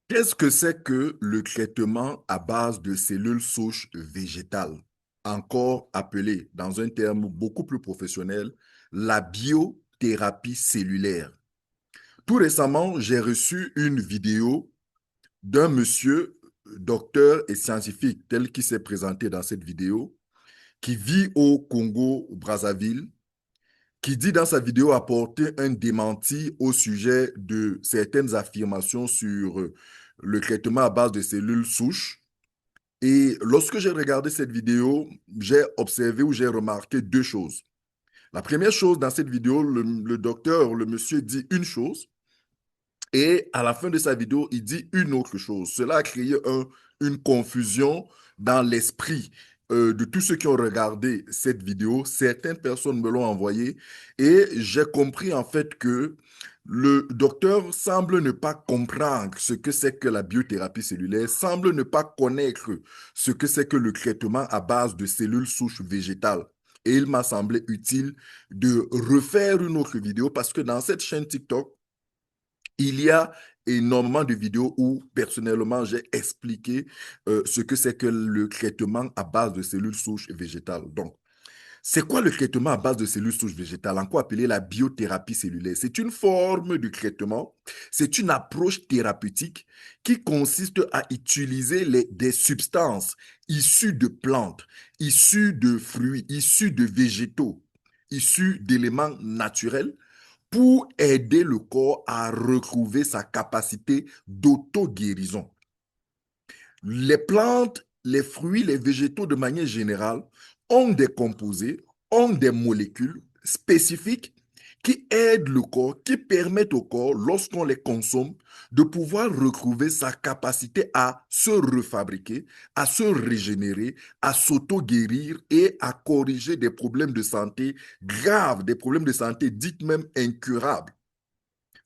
Qu'est-ce que c'est que le traitement à base de cellules souches végétales, encore appelé dans un terme beaucoup plus professionnel, la biothérapie cellulaire? Tout récemment, j'ai reçu une vidéo d'un monsieur, docteur et scientifique, tel qu'il s'est présenté dans cette vidéo, qui vit au Congo-Brazzaville, qui dit dans sa vidéo apporter un démenti au sujet de certaines affirmations sur le traitement à base de cellules souches. Et lorsque j'ai regardé cette vidéo, j'ai observé ou j'ai remarqué deux choses. La première chose, dans cette vidéo, le docteur, le monsieur dit une chose, et à la fin de sa vidéo, il dit une autre chose. Cela a créé une confusion dans l'esprit de tous ceux qui ont regardé cette vidéo. Certaines personnes me l'ont envoyé et j'ai compris en fait que le docteur semble ne pas comprendre ce que c'est que la biothérapie cellulaire, semble ne pas connaître ce que c'est que le traitement à base de cellules souches végétales. Et il m'a semblé utile de refaire une autre vidéo parce que dans cette chaîne TikTok, il y a énormément de vidéos où, personnellement, j'ai expliqué ce que c'est que le traitement à base de cellules souches végétales. Donc, c'est quoi le traitement à base de cellules souches végétales, encore appelé la biothérapie cellulaire? C'est une forme de traitement, c'est une approche thérapeutique qui consiste à utiliser des substances issues de plantes, issues de fruits, issues de végétaux, issues d'éléments naturels pour aider le corps à retrouver sa capacité d'auto-guérison. Les plantes, les fruits, les végétaux de manière générale ont des composés, ont des molécules spécifiques qui aident le corps, qui permettent au corps, lorsqu'on les consomme, de pouvoir retrouver sa capacité à se refabriquer, à se régénérer, à s'auto-guérir et à corriger des problèmes de santé graves, des problèmes de santé dites même incurables.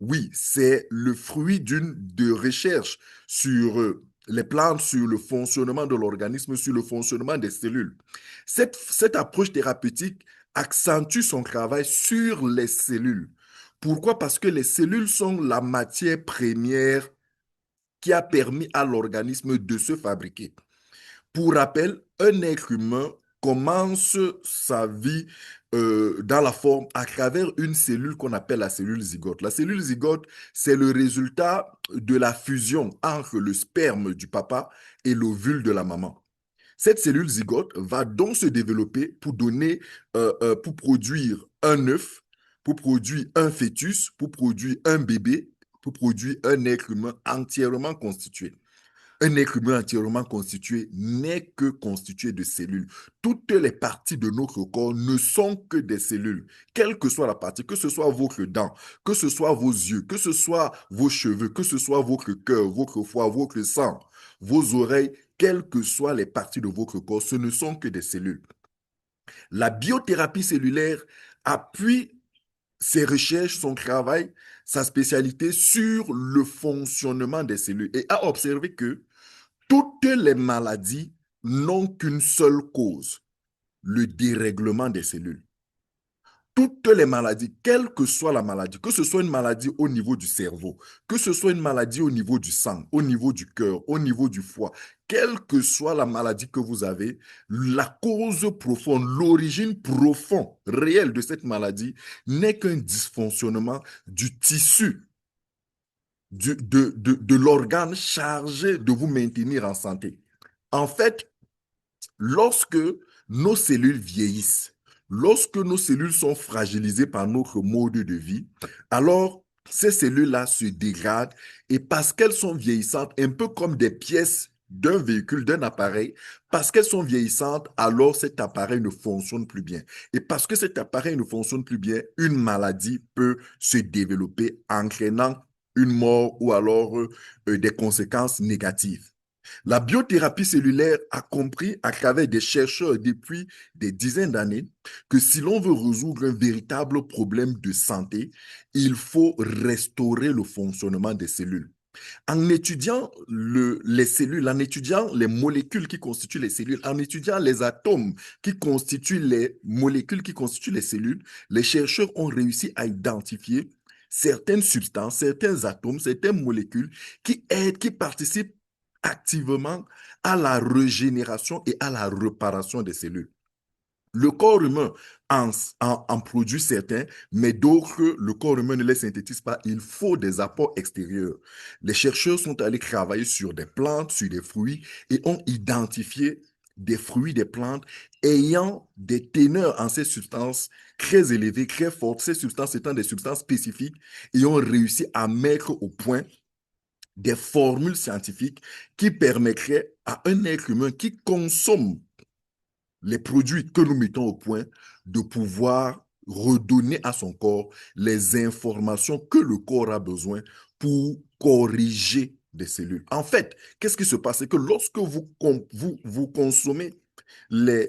Oui, c'est le fruit d'une de recherche sur les plantes, sur le fonctionnement de l'organisme, sur le fonctionnement des cellules. Cette approche thérapeutique accentue son travail sur les cellules. Pourquoi? Parce que les cellules sont la matière première qui a permis à l'organisme de se fabriquer. Pour rappel, un être humain commence sa vie dans la forme à travers une cellule qu'on appelle la cellule zygote. La cellule zygote, c'est le résultat de la fusion entre le sperme du papa et l'ovule de la maman. Cette cellule zygote va donc se développer pour donner, pour produire un œuf, pour produire un fœtus, pour produire un bébé, pour produire un être humain entièrement constitué. Un être humain entièrement constitué n'est que constitué de cellules. Toutes les parties de notre corps ne sont que des cellules, quelle que soit la partie, que ce soit votre dent, que ce soit vos yeux, que ce soit vos cheveux, que ce soit votre cœur, votre foie, votre sang, vos oreilles, quelles que soient les parties de votre corps, ce ne sont que des cellules. La biothérapie cellulaire appuie ses recherches, son travail, sa spécialité sur le fonctionnement des cellules et a observé que toutes les maladies n'ont qu'une seule cause, le dérèglement des cellules. Toutes les maladies, quelle que soit la maladie, que ce soit une maladie au niveau du cerveau, que ce soit une maladie au niveau du sang, au niveau du cœur, au niveau du foie, quelle que soit la maladie que vous avez, la cause profonde, l'origine profonde, réelle de cette maladie n'est qu'un dysfonctionnement du tissu, de l'organe chargé de vous maintenir en santé. En fait, lorsque nos cellules vieillissent, lorsque nos cellules sont fragilisées par notre mode de vie, alors ces cellules-là se dégradent et parce qu'elles sont vieillissantes, un peu comme des pièces d'un véhicule, d'un appareil, parce qu'elles sont vieillissantes, alors cet appareil ne fonctionne plus bien. Et parce que cet appareil ne fonctionne plus bien, une maladie peut se développer entraînant une mort ou alors des conséquences négatives. La biothérapie cellulaire a compris à travers des chercheurs depuis des dizaines d'années que si l'on veut résoudre un véritable problème de santé, il faut restaurer le fonctionnement des cellules. En étudiant les cellules, en étudiant les molécules qui constituent les cellules, en étudiant les atomes qui constituent les molécules qui constituent les cellules, les chercheurs ont réussi à identifier certaines substances, certains atomes, certaines molécules qui aident, qui participent activement à la régénération et à la réparation des cellules. Le corps humain en produit certains, mais d'autres, le corps humain ne les synthétise pas. Il faut des apports extérieurs. Les chercheurs sont allés travailler sur des plantes, sur des fruits, et ont identifié des fruits, des plantes ayant des teneurs en ces substances très élevées, très fortes, ces substances étant des substances spécifiques, et ont réussi à mettre au point des formules scientifiques qui permettraient à un être humain qui consomme les produits que nous mettons au point, de pouvoir redonner à son corps les informations que le corps a besoin pour corriger des cellules. En fait, qu'est-ce qui se passe? C'est que lorsque vous consommez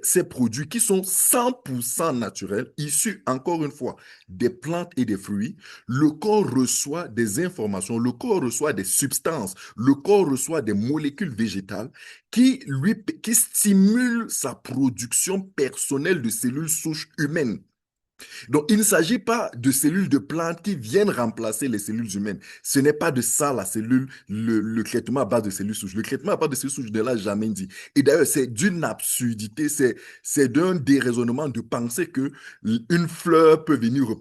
ces produits qui sont 100% naturels, issus encore une fois des plantes et des fruits, le corps reçoit des informations, le corps reçoit des substances, le corps reçoit des molécules végétales qui stimulent sa production personnelle de cellules souches humaines. Donc, il ne s'agit pas de cellules de plantes qui viennent remplacer les cellules humaines. Ce n'est pas de ça la cellule, le traitement à base de cellules souches. Le traitement à base de cellules souches, je ne l'ai jamais dit. Et d'ailleurs, c'est d'une absurdité, c'est d'un déraisonnement de penser que une fleur peut venir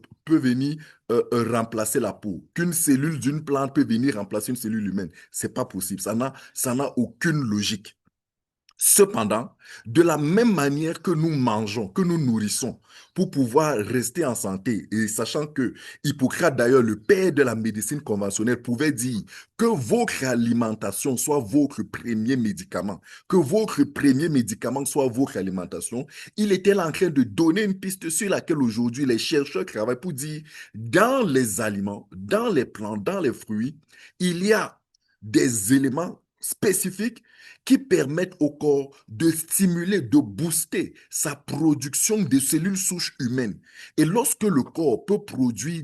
remplacer la peau, qu'une cellule d'une plante peut venir remplacer une cellule humaine. C'est pas possible. Ça n'a aucune logique. Cependant, de la même manière que nous mangeons, que nous nourrissons pour pouvoir rester en santé, et sachant que Hippocrate, d'ailleurs, le père de la médecine conventionnelle, pouvait dire que votre alimentation soit votre premier médicament, que votre premier médicament soit votre alimentation, il était là en train de donner une piste sur laquelle aujourd'hui les chercheurs travaillent pour dire, dans les aliments, dans les plantes, dans les fruits, il y a des éléments spécifiques qui permettent au corps de stimuler, de booster sa production de cellules souches humaines. Et lorsque le corps peut produire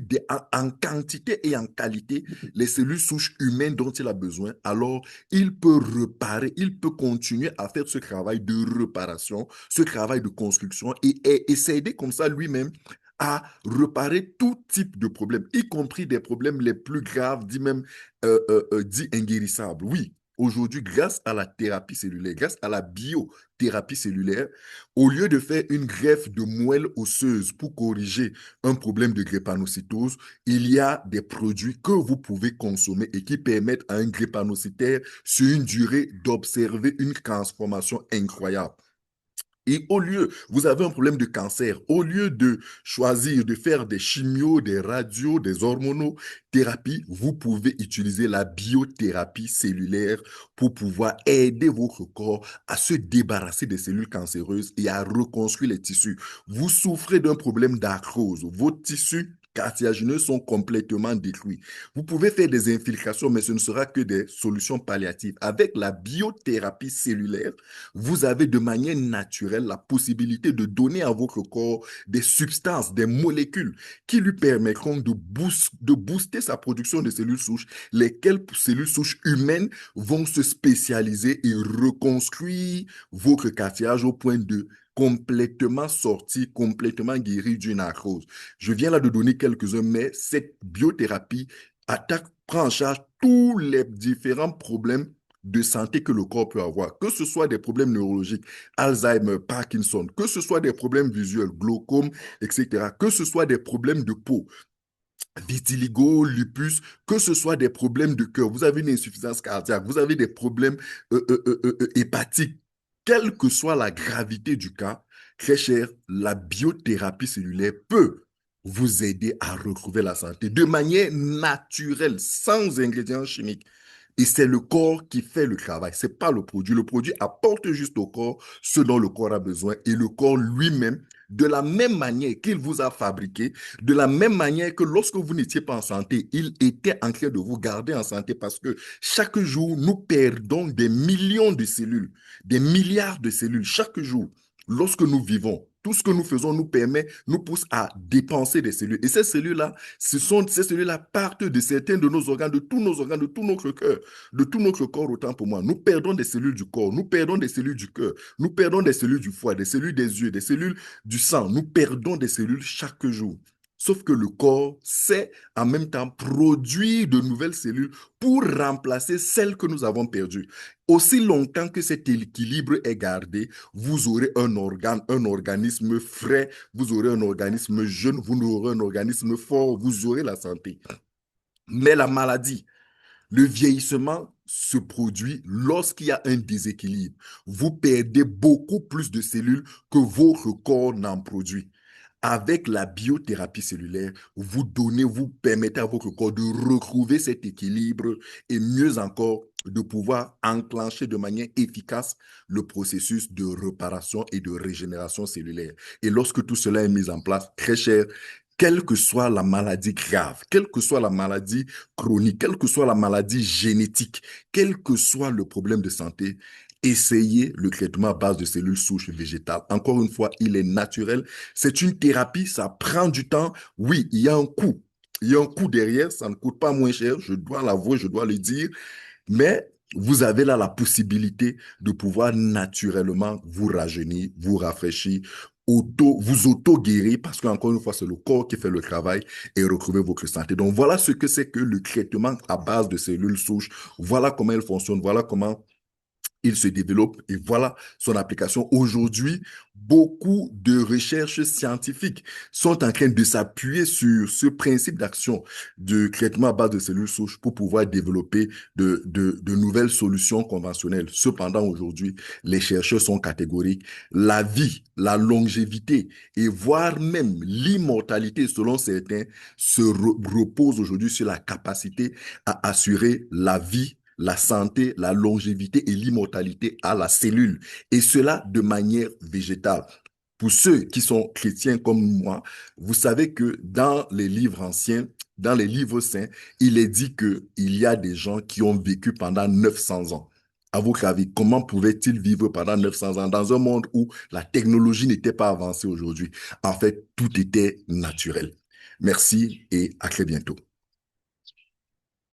en quantité et en qualité les cellules souches humaines dont il a besoin, alors il peut réparer, il peut continuer à faire ce travail de réparation, ce travail de construction et s'aider comme ça lui-même à réparer tout type de problèmes, y compris des problèmes les plus graves, dit inguérissables. Oui, aujourd'hui, grâce à la thérapie cellulaire, grâce à la biothérapie cellulaire, au lieu de faire une greffe de moelle osseuse pour corriger un problème de drépanocytose, il y a des produits que vous pouvez consommer et qui permettent à un drépanocytaire, sur une durée, d'observer une transformation incroyable. Et au lieu, vous avez un problème de cancer, au lieu de choisir de faire des chimios, des radios, des hormonothérapies, vous pouvez utiliser la biothérapie cellulaire pour pouvoir aider votre corps à se débarrasser des cellules cancéreuses et à reconstruire les tissus. Vous souffrez d'un problème d'arthrose, vos tissus cartilagineux sont complètement détruits. Vous pouvez faire des infiltrations, mais ce ne sera que des solutions palliatives. Avec la biothérapie cellulaire, vous avez de manière naturelle la possibilité de donner à votre corps des substances, des molécules qui lui permettront de booster sa production de cellules souches, lesquelles cellules souches humaines vont se spécialiser et reconstruire votre cartilage au point de complètement sorti, complètement guéri d'une arthrose. Je viens là de donner quelques-uns, mais cette biothérapie prend en charge tous les différents problèmes de santé que le corps peut avoir, que ce soit des problèmes neurologiques, Alzheimer, Parkinson, que ce soit des problèmes visuels, glaucome, etc., que ce soit des problèmes de peau, vitiligo, lupus, que ce soit des problèmes de cœur, vous avez une insuffisance cardiaque, vous avez des problèmes hépatiques, quelle que soit la gravité du cas, très cher, la biothérapie cellulaire peut vous aider à retrouver la santé de manière naturelle, sans ingrédients chimiques. Et c'est le corps qui fait le travail, ce n'est pas le produit. Le produit apporte juste au corps ce dont le corps a besoin et le corps lui-même, de la même manière qu'il vous a fabriqué, de la même manière que lorsque vous n'étiez pas en santé, il était en train de vous garder en santé parce que chaque jour, nous perdons des millions de cellules, des milliards de cellules chaque jour. Lorsque nous vivons, tout ce que nous faisons nous pousse à dépenser des cellules. Et ces cellules-là partent de certains de nos organes, de tous nos organes, de tout notre cœur, de tout notre corps, autant pour moi. Nous perdons des cellules du corps, nous perdons des cellules du cœur, nous perdons des cellules du foie, des cellules des yeux, des cellules du sang. Nous perdons des cellules chaque jour. Sauf que le corps sait en même temps produire de nouvelles cellules pour remplacer celles que nous avons perdues. Aussi longtemps que cet équilibre est gardé, vous aurez un organe, un organisme frais, vous aurez un organisme jeune, vous aurez un organisme fort, vous aurez la santé. Mais la maladie, le vieillissement se produit lorsqu'il y a un déséquilibre. Vous perdez beaucoup plus de cellules que votre corps n'en produit. Avec la biothérapie cellulaire, vous permettez à votre corps de retrouver cet équilibre et mieux encore, de pouvoir enclencher de manière efficace le processus de réparation et de régénération cellulaire. Et lorsque tout cela est mis en place, très cher, quelle que soit la maladie grave, quelle que soit la maladie chronique, quelle que soit la maladie génétique, quel que soit le problème de santé, essayez le traitement à base de cellules souches végétales. Encore une fois, il est naturel. C'est une thérapie, ça prend du temps. Oui, il y a un coût. Il y a un coût derrière, ça ne coûte pas moins cher, je dois l'avouer, je dois le dire, mais vous avez là la possibilité de pouvoir naturellement vous rajeunir, vous rafraîchir, vous auto-guérir, parce qu'encore une fois, c'est le corps qui fait le travail et retrouver votre santé. Donc voilà ce que c'est que le traitement à base de cellules souches. Voilà comment elle fonctionne, voilà comment il se développe et voilà son application. Aujourd'hui, beaucoup de recherches scientifiques sont en train de s'appuyer sur ce principe d'action de traitement à base de cellules souches pour pouvoir développer de nouvelles solutions conventionnelles. Cependant, aujourd'hui, les chercheurs sont catégoriques. La vie, la longévité et voire même l'immortalité, selon certains, repose aujourd'hui sur la capacité à assurer la vie, la santé, la longévité et l'immortalité à la cellule. Et cela de manière végétale. Pour ceux qui sont chrétiens comme moi, vous savez que dans les livres anciens, dans les livres saints, il est dit qu'il y a des gens qui ont vécu pendant 900 ans. À votre avis, comment pouvaient-ils vivre pendant 900 ans dans un monde où la technologie n'était pas avancée aujourd'hui? En fait, tout était naturel. Merci et à très bientôt.